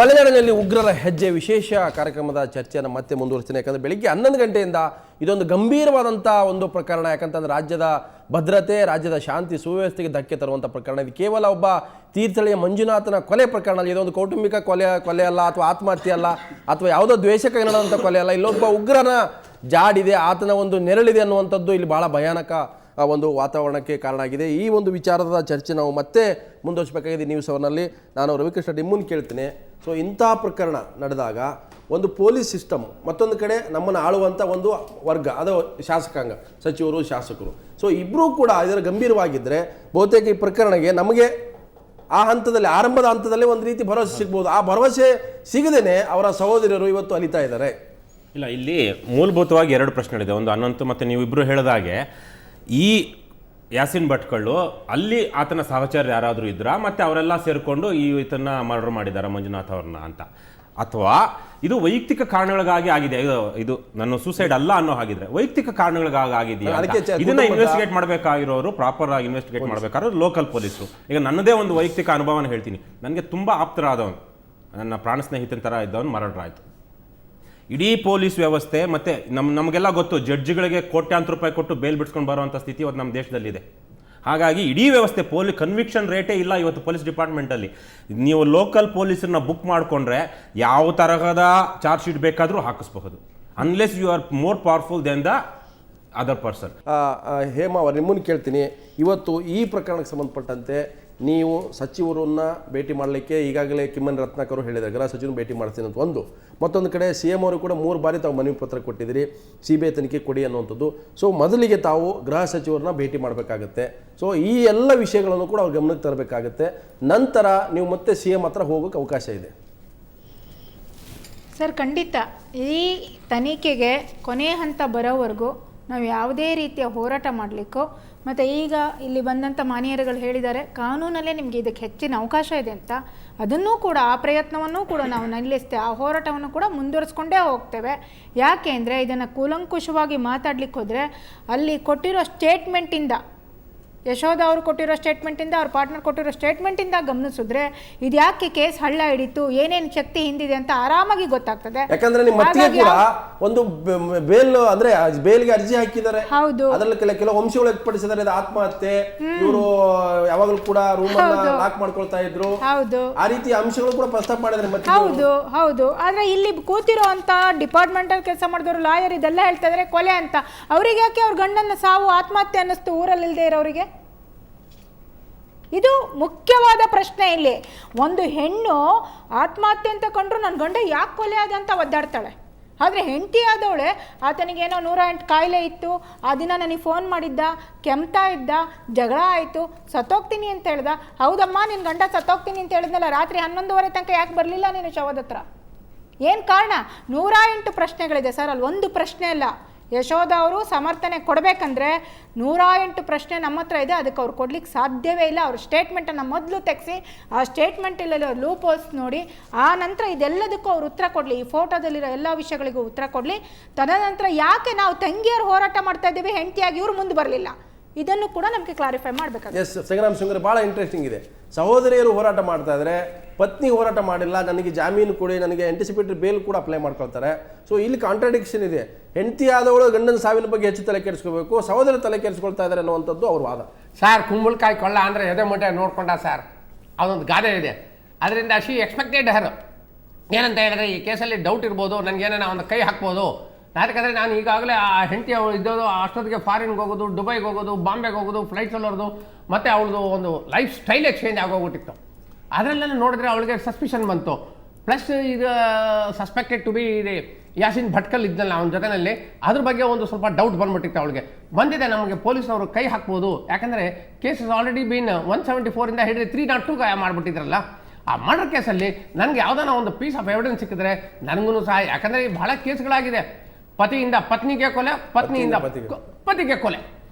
ಮಲೆನಾಡಿನಲ್ಲಿ ಉಗ್ರರ ಹೆಜ್ಜೆ ವಿಶೇಷ ಕಾರ್ಯಕ್ರಮದ ಚರ್ಚೆಯನ್ನು ಮತ್ತೆ ಮುಂದುವರಿಸ್ತೀನಿ. ಯಾಕಂದರೆ ಬೆಳಿಗ್ಗೆ 11 ಗಂಟೆಯಿಂದ ಇದೊಂದು ಗಂಭೀರವಾದಂಥ ಒಂದು ಪ್ರಕರಣ. ಯಾಕಂತಂದ್ರೆ ರಾಜ್ಯದ ಭದ್ರತೆ, ರಾಜ್ಯದ ಶಾಂತಿ ಸುವ್ಯವಸ್ಥೆಗೆ ಧಕ್ಕೆ ತರುವಂಥ ಪ್ರಕರಣ. ಇದು ಕೇವಲ ಒಬ್ಬ ತೀರ್ಥಹಳ್ಳಿಯ ಮಂಜುನಾಥನ ಕೊಲೆ ಪ್ರಕರಣ. ಇದೊಂದು ಕೌಟುಂಬಿಕ ಕೊಲೆ ಅಲ್ಲ, ಅಥವಾ ಆತ್ಮಹತ್ಯೆ ಅಲ್ಲ, ಅಥವಾ ಯಾವುದೋ ದ್ವೇಷಕ್ಕೆ ನಡೆದಂಥ ಕೊಲೆ ಅಲ್ಲ. ಇಲ್ಲೊಬ್ಬ ಉಗ್ರನ ಜಾಡಿದೆ, ಆತನ ಒಂದು ನೆರಳಿದೆ ಅನ್ನುವಂಥದ್ದು ಇಲ್ಲಿ ಬಹಳ ಭಯಾನಕ ಒಂದು ವಾತಾವರಣಕ್ಕೆ ಕಾರಣ ಆಗಿದೆ. ಈ ಒಂದು ವಿಚಾರದ ಚರ್ಚೆ ನಾವು ಮತ್ತೆ ಮುಂದುವರಿಸಬೇಕಾಗಿದೆ ನ್ಯೂಸ್ ಅವರ್ನಲ್ಲಿ. ನಾನು ರವಿಕೃಷ್ಣ ಡಿಮ್ಮನ್ ಕೇಳ್ತೀನಿ. ಸೊ ಇಂಥ ಪ್ರಕರಣ ನಡೆದಾಗ ಒಂದು ಪೊಲೀಸ್ ಸಿಸ್ಟಮ್, ಮತ್ತೊಂದು ಕಡೆ ನಮ್ಮನ್ನು ಆಳುವಂಥ ಒಂದು ವರ್ಗ, ಅದು ಶಾಸಕಾಂಗ, ಸಚಿವರು, ಶಾಸಕರು. ಸೊ ಇಬ್ಬರೂ ಕೂಡ ಇದರ ಗಂಭೀರವಾಗಿದ್ದರೆ ಬಹುತೇಕ ಈ ಪ್ರಕರಣಕ್ಕೆ ನಮಗೆ ಆ ಹಂತದಲ್ಲಿ, ಆರಂಭದ ಹಂತದಲ್ಲಿ ಒಂದು ರೀತಿ ಭರವಸೆ ಸಿಗ್ಬೋದು. ಆ ಭರವಸೆ ಸಿಗದೇನೆ ಅವರ ಸಹೋದರರು ಇವತ್ತು ಅಲಿತಾ ಇದ್ದಾರೆ. ಇಲ್ಲ, ಇಲ್ಲಿ ಮೂಲಭೂತವಾಗಿ ಎರಡು ಪ್ರಶ್ನೆಗಳಿದೆ. ಒಂದು ಅನಂತ್ ಮತ್ತು ನೀವು ಇಬ್ಬರು ಹೇಳಿದಾಗೆ, ಈ ಯಾಸಿನ್ ಭಟ್ಕಳ್ಳು ಅಲ್ಲಿ ಆತನ ಸಹಚರ ಯಾರಾದರೂ ಇದ್ರಾ, ಮತ್ತು ಅವರೆಲ್ಲ ಸೇರಿಕೊಂಡು ಈತನ್ನ ಮರ್ಡರ್ ಮಾಡಿದ್ದಾರೆ ಮಂಜುನಾಥ್ ಅವ್ರನ್ನ ಅಂತ, ಅಥವಾ ಇದು ವೈಯಕ್ತಿಕ ಕಾರಣಗಳಿಗಾಗಿ ಆಗಿದೆ, ಇದು ನನ್ನ ಸೂಸೈಡ್ ಅಲ್ಲ ಅನ್ನೋ ಹಾಗಿದ್ರೆ ವೈಯಕ್ತಿಕ ಕಾರಣಗಳಿಗಾಗಿ ಆಗಿದೆಯಾ, ಇದನ್ನ ಇನ್ವೆಸ್ಟಿಗೇಟ್ ಮಾಡಬೇಕಾಗಿರೋರು, ಪ್ರಾಪರ್ ಆಗಿ ಇನ್ವೆಸ್ಟಿಗೇಟ್ ಮಾಡಬೇಕಾದ್ರೆ ಲೋಕಲ್ ಪೊಲೀಸರು. ಈಗ ನನ್ನದೇ ಒಂದು ವೈಯಕ್ತಿಕ ಅನುಭವನ ಹೇಳ್ತೀನಿ. ನನಗೆ ತುಂಬಾ ಆಪ್ತರಾದವನು, ನನ್ನ ಪ್ರಾಣ ಸ್ನೇಹಿತನ ಥರ ಇದ್ದವನು ಮರ್ಡರ್ ಆಯಿತು. ಇಡೀ ಪೊಲೀಸ್ ವ್ಯವಸ್ಥೆ ಮತ್ತು ನಮಗೆಲ್ಲ ಗೊತ್ತು, ಜಡ್ಜ್ಗಳಿಗೆ ಕೋಟ್ಯಾಂತರ ರೂಪಾಯಿ ಕೊಟ್ಟು ಬೇಲ್ ಬಿಡ್ಸ್ಕೊಂಡು ಬರುವಂಥ ಸ್ಥಿತಿ ಇವತ್ತು ನಮ್ಮ ದೇಶದಲ್ಲಿದೆ. ಹಾಗಾಗಿ ಇಡೀ ವ್ಯವಸ್ಥೆ ಕನ್ವಿಕ್ಷನ್ ರೇಟೇ ಇಲ್ಲ ಇವತ್ತು ಪೊಲೀಸ್ ಡಿಪಾರ್ಟ್ಮೆಂಟಲ್ಲಿ. ನೀವು ಲೋಕಲ್ ಪೊಲೀಸರನ್ನ ಬುಕ್ ಮಾಡಿಕೊಂಡ್ರೆ ಯಾವ ತರಹದ ಚಾರ್ಜ್ ಶೀಟ್ ಬೇಕಾದರೂ ಹಾಕಿಸ್ಬಹುದು, unless you are more powerful then the other person. Hema ಅವರು, ನಿಮ್ಮನ್ನು ಕೇಳ್ತೀನಿ. ಇವತ್ತು ಈ ಪ್ರಕರಣಕ್ಕೆ ಸಂಬಂಧಪಟ್ಟಂತೆ ನೀವು ಸಚಿವರನ್ನ ಭೇಟಿ ಮಾಡಲಿಕ್ಕೆ ಈಗಾಗಲೇ ಕಿಮ್ಮನ್ ರತ್ನಾಕರ್ ಹೇಳಿದ್ದಾರೆ, ಗೃಹ ಸಚಿವರು ಭೇಟಿ ಮಾಡ್ತೀನಿ ಅಂತ ಒಂದು. ಮತ್ತೊಂದು ಕಡೆ CM ಅವರು ಕೂಡ 3 ಬಾರಿ ತಾವು ಮನವಿ ಪತ್ರ ಕೊಟ್ಟಿದ್ದೀರಿ, CBI ತನಿಖೆ ಕೊಡಿ ಅನ್ನುವಂಥದ್ದು. ಸೊ ಮೊದಲಿಗೆ ತಾವು ಗೃಹ ಸಚಿವರನ್ನ ಭೇಟಿ ಮಾಡಬೇಕಾಗತ್ತೆ. ಸೊ ಈ ಎಲ್ಲ ವಿಷಯಗಳನ್ನು ಕೂಡ ಅವ್ರ ಗಮನಕ್ಕೆ ತರಬೇಕಾಗತ್ತೆ. ನಂತರ ನೀವು ಮತ್ತೆ CM ಹತ್ರ ಹೋಗೋಕ್ಕೆ ಅವಕಾಶ ಇದೆ. ಸರ್, ಖಂಡಿತ ಈ ತನಿಖೆಗೆ ಕೊನೆ ಹಂತ ಬರೋವರೆಗೂ ನಾವು ಯಾವುದೇ ರೀತಿಯ ಹೋರಾಟ ಮಾಡಲಿಕ್ಕೋ, ಮತ್ತು ಈಗ ಇಲ್ಲಿ ಬಂದಂಥ ಮಾನ್ಯರುಗಳು ಹೇಳಿದ್ದಾರೆ ಕಾನೂನಲ್ಲೇ ನಿಮಗೆ ಇದಕ್ಕೆ ಹೆಚ್ಚಿನ ಅವಕಾಶ ಇದೆ ಅಂತ, ಅದನ್ನೂ ಕೂಡ, ಆ ಪ್ರಯತ್ನವನ್ನೂ ಕೂಡ ನಾವು ನಿಲ್ಲಿಸ್ತೇವೆ. ಆ ಹೋರಾಟವನ್ನು ಕೂಡ ಮುಂದುವರಿಸ್ಕೊಂಡೇ ಹೋಗ್ತೇವೆ. ಯಾಕೆ ಅಂದರೆ ಇದನ್ನು ಕೂಲಂಕುಷವಾಗಿ ಮಾತಾಡ್ಲಿಕ್ಕೆ ಹೋದರೆ ಅಲ್ಲಿ ಕೊಟ್ಟಿರೋ ಸ್ಟೇಟ್ಮೆಂಟಿಂದ, ಯಶೋಧ ಅವರು ಕೊಟ್ಟಿರೋ ಸ್ಟೇಟ್ಮೆಂಟಿಂದ, ಅವ್ರ ಪಾರ್ಟ್ನರ್ ಕೊಟ್ಟಿರೋ ಸ್ಟೇಟ್ಮೆಂಟಿಂದ ಗಮನಿಸಿದ್ರೆ ಇದು ಯಾಕೆ ಕೇಸ್ ಹಳ್ಳ ಹಿಡಿತು, ಏನೇನು ಶಕ್ತಿ ಹಿಂದಿದೆ ಅಂತ ಆರಾಮಾಗಿ ಗೊತ್ತಾಗ್ತದೆ. ಯಾಕಂದ್ರೆ ನಿಮ್ಮ ಮತ್ತಿಗೆ ಕೂಡ ಒಂದು ಬೇಲ್, ಅಂದ್ರೆ ಬೇಲ್ಗೆ ಅರ್ಜಿ ಹಾಕಿದ್ದಾರೆ. ಹೌದು, ಅದರಲ್ಲಿ ಕೆಲವು ಅಂಶಗಳು ವ್ಯಕ್ತಪಡಿಸಿದ್ದಾರೆ. ಆತ್ಮಹತ್ಯೆ, ಇವರು ಯಾವಾಗಲೂ ಕೂಡ ರೂಮ್ ಅನ್ನ ಲಾಕ್ ಮಾಡ್ಕೊಳ್ತಾ ಇದ್ರು. ಹೌದು, ಆ ರೀತಿ ಅಂಶಗಳು ಕೂಡ ಪ್ರಸ್ತಾಪ ಮಾಡಿದ್ರೆ. ಹೌದು ಹೌದು. ಆದ್ರೆ ಇಲ್ಲಿ ಕೂತಿರೋ ಅಂತ ಡಿಪಾರ್ಟ್ಮೆಂಟಲ್ ಕೆಲಸ ಮಾಡಿದವರು, ಲಾಯರ್ ಇದೆಲ್ಲ ಹೇಳ್ತಾ ಇದ್ದಾರೆ ಕೊಲೆ ಅಂತ. ಅವ್ರಿಗೆ ಯಾಕೆ ಅವ್ರ ಗಂಡನ ಸಾವು ಆತ್ಮಹತ್ಯೆ ಅನ್ನಿಸ್ತು ಊರಲ್ಲಿ ಇಲ್ಲದೆ ಇರೋರಿಗೆ? ಇದು ಮುಖ್ಯವಾದ ಪ್ರಶ್ನೆ ಇಲ್ಲಿ. ಒಂದು ಹೆಣ್ಣು ಆತ್ಮಹತ್ಯೆ ಅಂತ ಕಂಡ್ರು ನನ್ನ ಗಂಡ ಯಾಕೆ ಕೊಲೆ ಆದ ಅಂತ ಒದ್ದಾಡ್ತಾಳೆ. ಆದರೆ ಹೆಂಡತಿ ಆದವಳೆ, ಆತನಿಗೇನೋ 108 ಕಾಯಿಲೆ ಇತ್ತು, ಆ ದಿನ ನನಗೆ ಫೋನ್ ಮಾಡಿದ್ದ, ಕೆಮ್ತಾ ಇದ್ದ, ಜಗಳ ಆಯಿತು, ಸತ್ತೋಗ್ತೀನಿ ಅಂತ ಹೇಳ್ದ. ಹೌದಮ್ಮ, ನಿನ್ನ ಗಂಡ ಸತ್ತೋಗ್ತೀನಿ ಅಂತ ಹೇಳಿದ್ನಲ್ಲ, ರಾತ್ರಿ 11:30 ತನಕ ಯಾಕೆ ಬರಲಿಲ್ಲ ನೀನು ಶವದ ಹತ್ರ? ಏನು ಕಾರಣ? 108 ಪ್ರಶ್ನೆಗಳಿದೆ ಸರ್, ಅಲ್ಲಿ ಒಂದು ಪ್ರಶ್ನೆ ಅಲ್ಲ. ಯಶೋಧ ಅವರು ಸಮರ್ಥನೆ ಕೊಡಬೇಕಂದ್ರೆ 108 ಪ್ರಶ್ನೆ ನಮ್ಮ ಹತ್ರ ಇದೆ, ಅದಕ್ಕೆ ಅವ್ರು ಕೊಡ್ಲಿಕ್ಕೆ ಸಾಧ್ಯವೇ ಇಲ್ಲ. ಅವ್ರ ಸ್ಟೇಟ್ಮೆಂಟನ್ನು ಮೊದಲು ತೆಗೆಸಿ ಆ ಸ್ಟೇಟ್ಮೆಂಟಲ್ಲಿ ಲೂಪ್ ಹೋಲ್ಸ್ ನೋಡಿ, ಆ ನಂತರ ಇದೆಲ್ಲದಕ್ಕೂ ಅವ್ರು ಉತ್ತರ ಕೊಡಲಿ, ಈ ಫೋಟೋದಲ್ಲಿರೋ ಎಲ್ಲ ವಿಷಯಗಳಿಗೂ ಉತ್ತರ ಕೊಡಲಿ. ತದನಂತರ ಯಾಕೆ ನಾವು ತಂಗಿಯರು ಹೋರಾಟ ಮಾಡ್ತಾ ಇದ್ದೀವಿ, ಹೆಂಡತಿಯಾಗಿ ಇವರು ಮುಂದೆ ಬರಲಿಲ್ಲ, ಇದನ್ನು ಕೂಡ ನಮಗೆ ಕ್ಲಾರಿಫೈ ಮಾಡಬೇಕಾಗುತ್ತೆ. ಎಸ್, ಸಂಗ್ರಾಮ್ ಶೃಂಗೇರಿ, ಭಾಳ ಇಂಟ್ರೆಸ್ಟಿಂಗ್ ಇದೆ. ಸಹೋದರಿಯರು ಹೋರಾಟ ಮಾಡ್ತಾ ಇದ್ದಾರೆ, ಪತ್ನಿ ಹೋರಾಟ ಮಾಡಿಲ್ಲ, ನನಗೆ ಜಾಮೀನು ಕೊಡಿ, ನನಗೆ ಆಂಟಿಸಿಪೇಟರಿ ಬೇಲ್ ಕೂಡ ಅಪ್ಲೈ ಮಾಡ್ಕೊಳ್ತಾರೆ. ಸೊ ಇಲ್ಲಿ ಕಾಂಟ್ರಾಡಿಕ್ಷನ್ ಇದೆ. ಹೆಂಡತಿ ಆದವಳು ಗಂಡನ ಸಾವಿನ ಬಗ್ಗೆ ಹೆಚ್ಚು ತಲೆ ಕೆಡಿಸ್ಕೋಬೇಕು, ಸಹೋದರ ತಲೆ ಕೆಡಿಸ್ಕೊಳ್ತಾ ಇದ್ದಾರೆ ಅನ್ನುವಂಥದ್ದು ಅವ್ರ ವಾದ. ಸರ್, ಕುಂಬಳಕಾಯಿ ಕೊಳ್ಳ ಅಂದರೆ ಎದೆ ಮೊಟ್ಟೆ ನೋಡ್ಕೊಂಡ ಸರ್, ಅದೊಂದು ಗಾದೆ ಇದೆ. ಅದರಿಂದ ಶಿ ಎಕ್ಸ್ಪೆಕ್ಟೆಡ್ ಹರ್. ಏನಂತ ಹೇಳಿದ್ರೆ, ಈ ಕೇಸಲ್ಲಿ ಡೌಟ್ ಇರ್ಬೋದು, ನನಗೇನ ಒಂದು ಕೈ ಹಾಕ್ಬೋದು. ಯಾಕಂದರೆ ನಾನು ಈಗಾಗಲೇ ಆ ಹೆಂಡತಿ ಅವಳು ಇದ್ದೋದು ಅಷ್ಟೊತ್ತಿಗೆ ಫಾರಿನ್ಗೆ ಹೋಗೋದು, ದುಬೈಗೆ ಹೋಗೋದು, ಬಾಂಬೆಗೆ ಹೋಗೋದು, ಫ್ಲೈಟ್ ಚಲೋದು, ಮತ್ತು ಅವಳದು ಒಂದು ಲೈಫ್ ಸ್ಟೈಲೇ ಚೇಂಜ್ ಆಗೋಗ್ಬಿಟ್ಟಿತ್ತು. ಅದರಲ್ಲೆಲ್ಲ ನೋಡಿದ್ರೆ ಅವಳಿಗೆ ಸಸ್ಪಿಷನ್ ಬಂತು. ಪ್ಲಸ್ ಈಗ suspected to be Yasin Bhatkal ಇದ್ನಲ್ಲ ಅವನ ಜೊತೆಯಲ್ಲಿ, ಅದ್ರ ಬಗ್ಗೆ ಒಂದು ಸ್ವಲ್ಪ ಡೌಟ್ ಬಂದ್ಬಿಟ್ಟಿತ್ತು ಅವಳಿಗೆ. ಬಂದಿದೆ, ನಮಗೆ ಪೊಲೀಸವರು ಕೈ ಹಾಕ್ಬೋದು. ಯಾಕಂದರೆ ಕೇಸ್ ಇಸ್ ಆಲ್ರೆಡಿ ಬೀನ್ 174 ಹಿಡಿದು 302 ಮಾಡಿಬಿಟ್ಟಿದ್ರಲ್ಲ. ಆ ಮರ್ಡರ್ ಕೇಸಲ್ಲಿ ನನಗೆ ಯಾವುದಾನ ಒಂದು ಪೀಸ್ ಆಫ್ ಎವಿಡೆನ್ಸ್ ಸಿಕ್ಕಿದ್ರೆ ನನಗೂ ಸಹ, ಯಾಕಂದರೆ ಬಹಳ ಕೇಸ್ಗಳಾಗಿದೆ. ಪತಿಯಿಂದ ಪತ್ನಿಗೆ ಕೊಲೆ, ಪತ್ನಿಯಿಂದ ಪತಿಗೆ ಕೊಲೆ,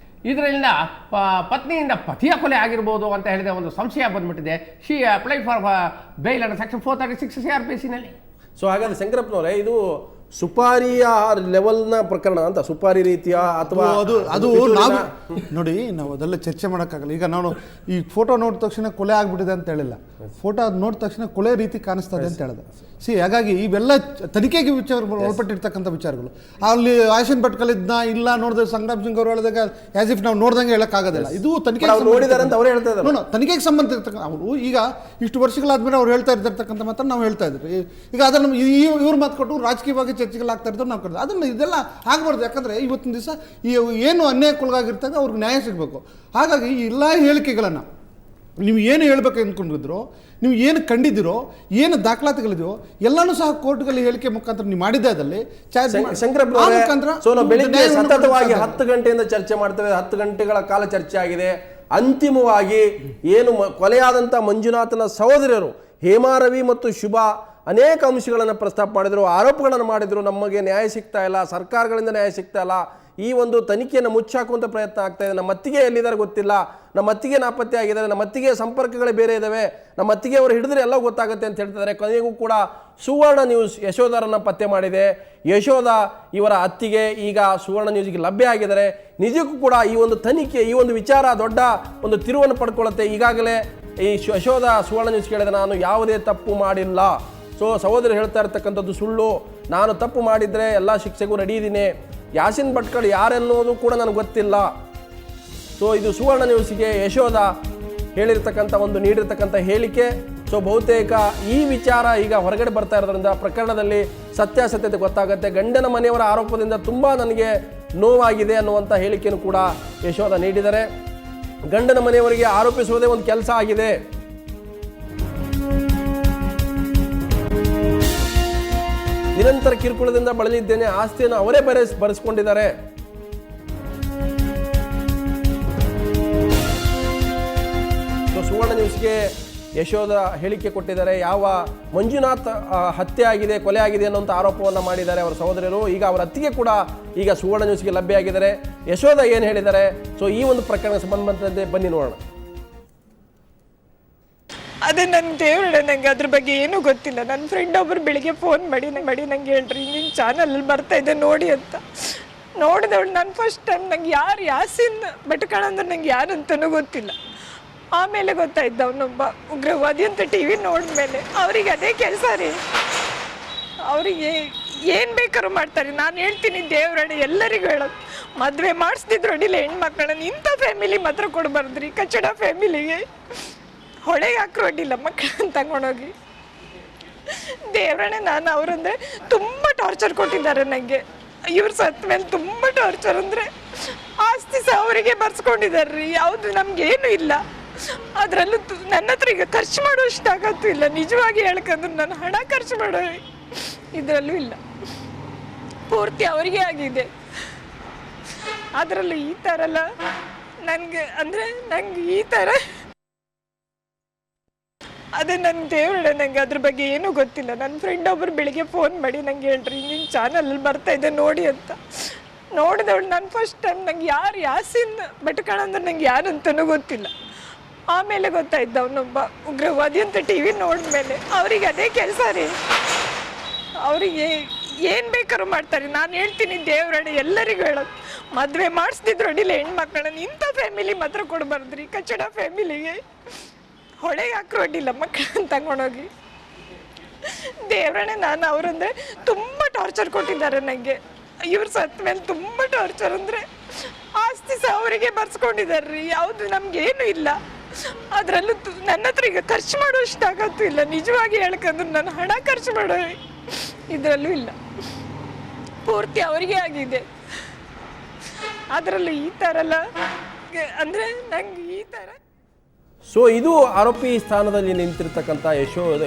ಇದರಿಂದ ಪತ್ನಿಯಿಂದ ಪತಿಯ ಕೊಲೆ ಆಗಿರ್ಬೋದು ಅಂತ ಹೇಳಿದ ಒಂದು ಸಂಶಯ ಬಂದ್ಬಿಟ್ಟಿದೆ. She apply for bail under section 436 CRPC ನಲ್ಲಿ. ಸೊ ಹಾಗಾದ್ರೆ ಶಂಕರಪ್ಪನವರೇ, ಇದು ಸುಪಾರಿಯ ಲೆವೆಲ್ನ ಪ್ರಕರಣ ಅಂತ, ಸುಪಾರಿ ರೀತಿಯ ಅಥವಾ ಅದು ನಾವು ನೋಡಿ, ನಾವು ಅದೆಲ್ಲ ಚರ್ಚೆ ಮಾಡೋಕ್ಕಾಗಲ್ಲ. ಈಗ ನಾನು ಈ ಫೋಟೋ ನೋಡಿದ ತಕ್ಷಣ ಕೊಲೆ ಆಗ್ಬಿಟ್ಟಿದೆ ಅಂತ ಹೇಳಿಲ್ಲ, ಫೋಟೋ ನೋಡಿದ ತಕ್ಷಣ ಕೊಲೆ ರೀತಿ ಕಾಣಿಸ್ತದೆ ಅಂತ ಹೇಳಿದೆ. ಹಾಗಾಗಿ ಇವೆಲ್ಲ ತನಿಖೆಗೆ ಒಳಪಟ್ಟಿರ್ತಕ್ಕಂಥ ವಿಚಾರಗಳು. ಅಲ್ಲಿ ಆಯಸಿನ್ ಭಟ್ಕಲ್ ಇದ್ನ ಇಲ್ಲ ನೋಡಿದ್ರೆ ಸಂಗ್ರಾಮ್ ಸಿಂಗ್ ಅವರು ಹೇಳಿದಾಗ ಆಸ್ ಇಫ್ ನಾವು ನೋಡ್ದಂಗೆ ಹೇಳಕ್ಕಾಗೋದಿಲ್ಲ. ಇದು ತನಿಖೆಗೆ ನೋಡಿದ್ದಾರೆ ಅಂತ ಅವ್ರು ಹೇಳ್ತಾ ಇದ್ದಾರೆ. ತನಿಖೆಗೆ ಸಂಬಂಧಿರ್ತಕ್ಕಂಥ ಅವರು ಈಗ ಇಷ್ಟು ವರ್ಷಗಳಾದ್ಮೇಲೆ ಅವ್ರು ಹೇಳ್ತಾ ಇರ್ತಕ್ಕಂಥ ಮಾತ್ರ ನಾವು ಹೇಳ್ತಾ ಇದ್ವಿ. ಈಗ ಅದನ್ನು ಇವ್ರು ಮಾತು ಕೊಟ್ಟು ರಾಜಕೀಯವಾಗಿ ಚರ್ಚೆಗಳಾಗ್ತಾ ಇರ್ತಾರೆ, ನಾವು ಕರೆದು ಅದನ್ನು ಇದೆಲ್ಲ ಆಗಬಾರ್ದು. ಯಾಕಂದರೆ ಇವತ್ತಿನ ದಿವಸ ಏನು ಅನ್ಯಾಯಕ್ಕೊಳಗಾಗಿರ್ತಾರೆ ಅವ್ರಿಗೆ ನ್ಯಾಯ ಸಿಗಬೇಕು. ಹಾಗಾಗಿ ಈ ಎಲ್ಲ ಹೇಳಿಕೆಗಳನ್ನು ನೀವು ಏನು ಹೇಳ್ಬೇಕು ಅಂದ್ಕೊಂಡಿದ್ರು, ನೀವು ಏನು ಕಂಡಿದ್ದೀರೋ, ಏನು ದಾಖಲಾತಿಗಳಿದೆಯೋ ಎಲ್ಲನೂ ಸಹ ಕೋರ್ಟ್ಗಳಲ್ಲಿ ಹೇಳಿಕೆ ಮುಖಾಂತರ ನೀವು ಮಾಡಿದ್ದಲ್ಲಿ ಬೆಳಿಗ್ಗೆ ಸತತವಾಗಿ 10 ಗಂಟೆಯಿಂದ ಚರ್ಚೆ ಮಾಡ್ತೇವೆ. 10 ಗಂಟೆಗಳ ಕಾಲ ಚರ್ಚೆ ಆಗಿದೆ. ಅಂತಿಮವಾಗಿ ಏನು ಕೊಲೆಯಾದಂಥ ಮಂಜುನಾಥನ ಸಹೋದರರು ಹೇಮಾರವಿ ಮತ್ತು ಶುಭಾ ಅನೇಕ ಅಂಶಗಳನ್ನು ಪ್ರಸ್ತಾಪ ಮಾಡಿದರು, ಆರೋಪಗಳನ್ನು ಮಾಡಿದರು. ನಮಗೆ ನ್ಯಾಯ ಸಿಗ್ತಾ ಇಲ್ಲ, ಸರ್ಕಾರಗಳಿಂದ ನ್ಯಾಯ ಸಿಗ್ತಾ ಇಲ್ಲ, ಈ ಒಂದು ತನಿಖೆಯನ್ನು ಮುಚ್ಚಾಕುವಂಥ ಪ್ರಯತ್ನ ಆಗ್ತಾ ಇದೆ. ನಮ್ಮ ಅತ್ತಿಗೆ ಎಲ್ಲಿದ್ದಾರೆ ಗೊತ್ತಿಲ್ಲ, ನಮ್ಮ ಅತ್ತಿಗೆ ನಾಪತ್ತೆ ಆಗಿದ್ದಾರೆ, ನಮ್ಮ ಅತ್ತಿಗೆ ಸಂಪರ್ಕಗಳೇ ಬೇರೆ ಇದ್ದಾವೆ, ನಮ್ಮ ಅತ್ತಿಗೆ ಅವರು ಹಿಡಿದ್ರೆ ಎಲ್ಲ ಗೊತ್ತಾಗುತ್ತೆ ಅಂತ ಹೇಳ್ತಿದ್ದಾರೆ. ಕೊನೆಗೂ ಕೂಡ ಸುವರ್ಣ ನ್ಯೂಸ್ ಯಶೋಧರನ್ನು ಪತ್ತೆ ಮಾಡಿದೆ. ಯಶೋಧ ಇವರ ಅತ್ತಿಗೆ ಈಗ ಸುವರ್ಣ ನ್ಯೂಸ್ಗೆ ಲಭ್ಯ ಆಗಿದ್ದಾರೆ. ನಿಜಕ್ಕೂ ಕೂಡ ಈ ಒಂದು ತನಿಖೆ, ಈ ಒಂದು ವಿಚಾರ ದೊಡ್ಡ ಒಂದು ತಿರುವನ್ನು ಪಡ್ಕೊಳ್ಳುತ್ತೆ. ಈಗಾಗಲೇ ಈ ಯಶೋಧ ಸುವರ್ಣ ನ್ಯೂಸ್ ಕೇಳಿದ್ರೆ ನಾನು ಯಾವುದೇ ತಪ್ಪು ಮಾಡಿಲ್ಲ, ಸಹೋದರಿ ಹೇಳ್ತಾ ಇರ್ತಕ್ಕಂಥದ್ದು ಸುಳ್ಳು, ನಾನು ತಪ್ಪು ಮಾಡಿದರೆ ಎಲ್ಲ ಶಿಕ್ಷೆಗೂ ರೆಡಿ ಇದ್ದೀನಿ, ಯಾಸಿನ್ ಭಟ್ಕಳ್ ಯಾರೆನ್ನೋದು ಕೂಡ ನನಗೆ ಗೊತ್ತಿಲ್ಲ. ಇದು ಸುವರ್ಣ ನ್ಯೂಸ್ಗೆ ಯಶೋಧ ಹೇಳಿರ್ತಕ್ಕಂಥ ನೀಡಿರ್ತಕ್ಕಂಥ ಹೇಳಿಕೆ. ಬಹುತೇಕ ಈ ವಿಚಾರ ಈಗ ಹೊರಗಡೆ ಬರ್ತಾ ಇರೋದ್ರಿಂದ ಪ್ರಕರಣದಲ್ಲಿ ಸತ್ಯಾಸತ್ಯತೆ ಗೊತ್ತಾಗುತ್ತೆ. ಗಂಡನ ಮನೆಯವರ ಆರೋಪದಿಂದ ತುಂಬ ನನಗೆ ನೋವಾಗಿದೆ ಅನ್ನುವಂಥ ಹೇಳಿಕೆಯನ್ನು ಕೂಡ ಯಶೋಧ ನೀಡಿದ್ದಾರೆ. ಗಂಡನ ಮನೆಯವರಿಗೆ ಆರೋಪಿಸುವುದೇ ಒಂದು ಕೆಲಸ ಆಗಿದೆ. ನಿರಂತರ ಕಿರುಕುಳದಿಂದ ಬಳಲಿದ್ದೇನೆ, ಆಸ್ತಿಯನ್ನು ಅವರೇ ಬರೆಸ್ಕೊಂಡಿದ್ದಾರೆ. ಸುವರ್ಣ ನ್ಯೂಸ್ಗೆ ಯಶೋಧ ಹೇಳಿಕೆ ಕೊಟ್ಟಿದ್ದಾರೆ. ಯಾವ ಮಂಜುನಾಥ್ ಹತ್ಯೆ ಆಗಿದೆ, ಕೊಲೆ ಆಗಿದೆ ಅನ್ನೋಂಥ ಆರೋಪವನ್ನು ಮಾಡಿದ್ದಾರೆ ಅವರ ಸಹೋದರರು. ಈಗ ಅವರ ಅತ್ತಿಗೆ ಕೂಡ ಈಗ ಸುವರ್ಣ ನ್ಯೂಸ್ಗೆ ಲಭ್ಯ ಆಗಿದ್ದಾರೆ. ಯಶೋಧ ಏನು ಹೇಳಿದ್ದಾರೆ, ಈ ಒಂದು ಪ್ರಕರಣ ಸಂಬಂಧಪಟ್ಟಂತೆ ಬನ್ನಿ ನೋಡೋಣ. ಅದೇ ನನ್ನ ದೇವ್ರಡೆ, ನಂಗೆ ಅದ್ರ ಬಗ್ಗೆ ಏನೂ ಗೊತ್ತಿಲ್ಲ. ನನ್ನ ಫ್ರೆಂಡ್ ಒಬ್ಬರು ಬೆಳಿಗ್ಗೆ ಫೋನ್ ಮಾಡಿ ನಂಗೆ ಹೇಳ್ರಿ ನಿಮ್ಮ ಚಾನಲಲ್ಲಿ ಬರ್ತಾ ಇದೆ ನೋಡಿ ಅಂತ. ನೋಡಿದವಳು ನಾನು ಫಸ್ಟ್ ಟೈಮ್. ನಂಗೆ ಯಾರು ಯಾಸಿನ್ ಭಟ್ಕಳ್ ಅಂದ್ರೆ ನಂಗೆ ಯಾರು ಅಂತಲೂ ಗೊತ್ತಿಲ್ಲ. ಆಮೇಲೆ ಗೊತ್ತಾಯ್ತು ಅವನೊಬ್ಬ ಉಗ್ರವಾದಿ ಅಂತ ಟಿ ವಿ ನೋಡಿದ್ಮೇಲೆ. ಅವ್ರಿಗೆ ಅದೇ ಕೆಲಸ ರೀ, ಅವರಿಗೆ ಏನು ಬೇಕಾದ್ರೂ ಮಾಡ್ತಾರೆ. ನಾನು ಹೇಳ್ತೀನಿ ದೇವ್ರಡೆ ಎಲ್ಲರಿಗೂ ಹೇಳೋದು, ಮದುವೆ ಮಾಡಿಸ್ತಿದ್ರು ಅಡಿಲ್ಲ ಹೆಣ್ಮಕ್ಳನ್ನ. ಇಂಥ ಫ್ಯಾಮಿಲಿ ಮಾತ್ರ ಕೊಡಬಾರ್ದ್ರಿ, ಕಚ್ಚಡ ಫ್ಯಾಮಿಲಿಗೆ ಹೊಳೆಗೆ ಹಾಕ್ರು ಅಡ್ಡಿಲ್ಲ ಮಕ್ಕಳನ್ನ ತಗೊಂಡೋಗಿ. ದೇವ್ರಣ್ಣೆ ನಾನು ಅವರಂದ್ರೆ ತುಂಬ ಟಾರ್ಚರ್ ಕೊಟ್ಟಿದ್ದಾರೆ ನನಗೆ. ಇವ್ರು ಸತ್ತ ಮೇಲೆ ತುಂಬ ಟಾರ್ಚರ್ ಅಂದರೆ ಆಸ್ತಿ ಸಹ ಅವರಿಗೆ ಬರ್ಸ್ಕೊಂಡಿದ್ದಾರೆ ರೀ. ಯಾವುದು ನಮಗೇನು ಇಲ್ಲ. ಅದರಲ್ಲೂ ನನ್ನ ಹತ್ರ ಈಗ ಖರ್ಚು ಮಾಡೋಷ್ಟು ಆಗತ್ತೂ ಇಲ್ಲ. ನಿಜವಾಗಿ ಹೇಳ್ಕಂದ್ರೆ ನಾನು ಹಣ ಖರ್ಚು ಮಾಡೋ ಇದರಲ್ಲೂ ಇಲ್ಲ. ಪೂರ್ತಿ ಅವರಿಗೆ ಆಗಿದೆ. ಅದರಲ್ಲೂ ಈ ಥರ ಎಲ್ಲ ನನಗೆ ಅಂದರೆ ನಂಗೆ ಈ ಥರ ಅದೇ ನನ್ನ ದೇವ್ರಡೆ, ನಂಗೆ ಅದ್ರ ಬಗ್ಗೆ ಏನೂ ಗೊತ್ತಿಲ್ಲ. ನನ್ನ ಫ್ರೆಂಡ್ ಒಬ್ಬರು ಬೆಳಿಗ್ಗೆ ಫೋನ್ ಮಾಡಿ ನಂಗೆ ಹೇಳ್ರಿ ನಿಮ್ಮ ಚಾನಲಲ್ಲಿ ಬರ್ತಾ ಇದೆ ನೋಡಿ ಅಂತ. ನೋಡಿದವಳು ನಾನು ಫಸ್ಟ್ ಟೈಮ್. ನಂಗೆ ಯಾರು ಯಾಸಿನ್ ಭಟ್ಕಳ್ ಅಂದ್ರೆ ನಂಗೆ ಯಾರು ಅಂತಲೂ ಗೊತ್ತಿಲ್ಲ. ಆಮೇಲೆ ಗೊತ್ತಾಯ್ತು ಅವನೊಬ್ಬ ಉಗ್ರವಾದಿ ಅಂತ ಟಿ ವಿ ನೋಡಿದ್ಮೇಲೆ. ಅವ್ರಿಗೆ ಅದೇ ಕೆಲಸ ರೀ, ಅವರಿಗೆ ಏನು ಬೇಕಾದ್ರೂ ಮಾಡ್ತಾರೆ. ನಾನು ಹೇಳ್ತೀನಿ ದೇವ್ರಡೆ ಎಲ್ಲರಿಗೂ ಹೇಳೋದು, ಮದುವೆ ಮಾಡಿಸ್ತಿದ್ರು ಅಡಿಲ್ಲ ಹೆಣ್ಮಕ್ಳನ್ನ. ಇಂಥ ಫ್ಯಾಮಿಲಿ ಮಾತ್ರ ಕೊಡಬಾರ್ದ್ರಿ, ಕಚ್ಚಡ ಫ್ಯಾಮಿಲಿಗೆ ಹೊಳೆಗೆ ಹಾಕ್ರು ಅಡ್ಡಿಲ್ಲ ಮಕ್ಕಳನ್ನ ತಗೊಂಡೋಗಿ. ದೇವ್ರಣ್ಣೆ ನಾನು ಅವರಂದ್ರೆ ತುಂಬ ಟಾರ್ಚರ್ ಕೊಟ್ಟಿದ್ದಾರೆ ನನಗೆ. ಇವ್ರು ಸತ್ತ ಮೇಲೆ ತುಂಬ ಟಾರ್ಚರ್ ಅಂದರೆ ಆಸ್ತಿ ಸಹ ಅವರಿಗೆ ಬರ್ಸ್ಕೊಂಡಿದ್ದಾರೆ ರೀ. ಯಾವುದು ನಮಗೇನು ಇಲ್ಲ. ಅದರಲ್ಲೂ ನನ್ನ ಹತ್ರ ಈಗ ಖರ್ಚು ಮಾಡೋಷ್ಟು ಆಗತ್ತೂ ಇಲ್ಲ. ನಿಜವಾಗಿ ಹೇಳ್ಕಂದ್ರೆ ನಾನು ಹಣ ಖರ್ಚು ಮಾಡೋ ಇದರಲ್ಲೂ ಇಲ್ಲ. ಪೂರ್ತಿ ಅವರಿಗೆ ಆಗಿದೆ. ಅದರಲ್ಲೂ ಈ ಥರ ಎಲ್ಲ ಅಂದರೆ ನಂಗೆ ಈ ಥರ. ಇದು ಆರೋಪಿ ಸ್ಥಾನದಲ್ಲಿ ನಿಂತಿರ್ತಕ್ಕಂಥ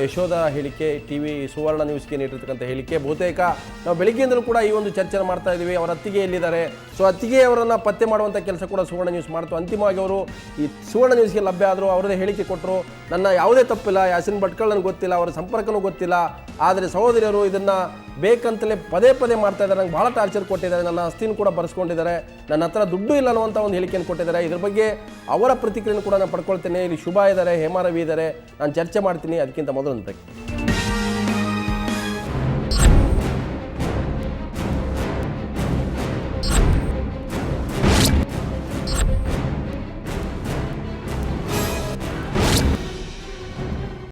ಯಶೋಧ ಹೇಳಿಕೆ, ಟಿವಿ ಸುವರ್ಣ ನ್ಯೂಸ್ಗೆ ನೀಡಿರ್ತಕ್ಕಂಥ ಹೇಳಿಕೆ. ಬಹುತೇಕ ನಾವು ಬೆಳಿಗ್ಗೆಯಿಂದಲೂ ಕೂಡ ಈ ಒಂದು ಚರ್ಚೆನ ಮಾಡ್ತಾ ಇದ್ದೀವಿ. ಅವರ ಅತ್ತಿಗೆ ಎಲ್ಲಿದ್ದಾರೆ, ಅತ್ತಿಗೆ ಅವರನ್ನು ಪತ್ತೆ ಮಾಡುವಂಥ ಕೆಲಸ ಕೂಡ ಸುವರ್ಣ ನ್ಯೂಸ್ ಮಾಡ್ತು. ಅಂತಿಮವಾಗಿ ಅವರು ಈ ಸುವರ್ಣ ನ್ಯೂಸ್ಗೆ ಲಭ್ಯ ಆದರು. ಅವರದೇ ಹೇಳಿಕೆ ಕೊಟ್ಟರು, ನನ್ನ ಯಾವುದೇ ತಪ್ಪಿಲ್ಲ, ಯಾಸಿನ್ ಭಟ್ಕಳ್ ನನಗೆ ಗೊತ್ತಿಲ್ಲ, ಅವರ ಸಂಪರ್ಕನೂ ಗೊತ್ತಿಲ್ಲ. ಆದರೆ ಸಹೋದರಿಯರು ಇದನ್ನು ಬೇಕಂತಲೇ ಪದೇ ಪದೇ ಮಾಡ್ತಾ ಇದ್ದಾರೆ, ನಂಗೆ ಭಾಳ ಟಾರ್ಚರ್ ಕೊಟ್ಟಿದ್ದಾರೆ, ನನ್ನ ಆಸ್ತಿನೂ ಕೂಡ ಬರೆಸ್ಕೊಂಡಿದ್ದಾರೆ, ನನ್ನ ಹತ್ರ ದುಡ್ಡು ಇಲ್ಲ ಅನ್ನುವಂಥ ಒಂದು ಹೇಳಿಕೆಯನ್ನು ಕೊಟ್ಟಿದ್ದಾರೆ. ಇದ್ರ ಬಗ್ಗೆ ಅವರ ಪ್ರತಿಕ್ರಿಯೆಯನ್ನು ಕೂಡ ನಾನು ಪಡ್ಕೊಳ್ತೇನೆ. ಇಲ್ಲಿ ಶುಭಾ ಇದ್ದಾರೆ, ಹೇಮಾರವಿ ಇದ್ದಾರೆ, ನಾನು ಚರ್ಚೆ ಮಾಡ್ತೀನಿ. ಅದಕ್ಕಿಂತ ಮೊದಲು